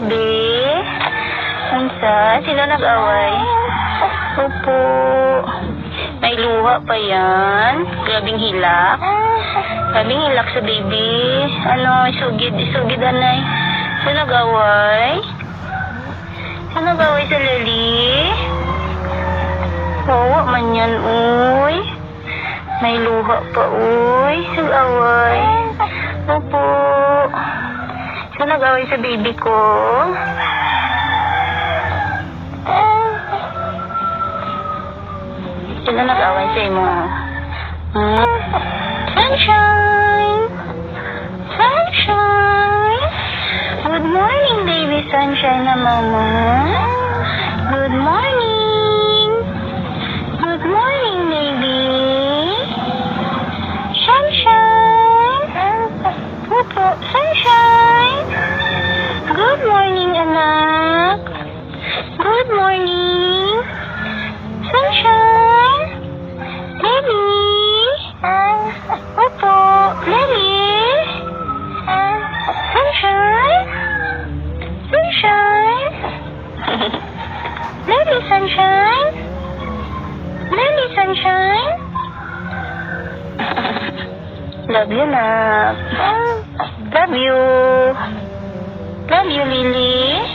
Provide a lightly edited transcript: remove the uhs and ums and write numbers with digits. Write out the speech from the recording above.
gabi. Unsa? Sino nag-away? Opo. May luha pa yan. Grabing hilak. Grabing hilak sa baby. Ano, isugid anay. Sino nag-away? Sino nag-away sa Lali? Oo, man yan, uy. May luha pa, uy. Nag-away. Opo. Sino nag-away sa baby ko? Sino nag-away sa imo? Sunshine! Sunshine! Good morning, baby Sunshine na mama. Good morning! Good morning, baby! Sunshine! Opo, Sunshine! Good morning, anak! Good morning! Sunshine! Baby! Opo, baby! Sunshine! Sunshine! Baby Sunshine! Baby Sunshine! Love you, Nak. Love you. Love you, Lily.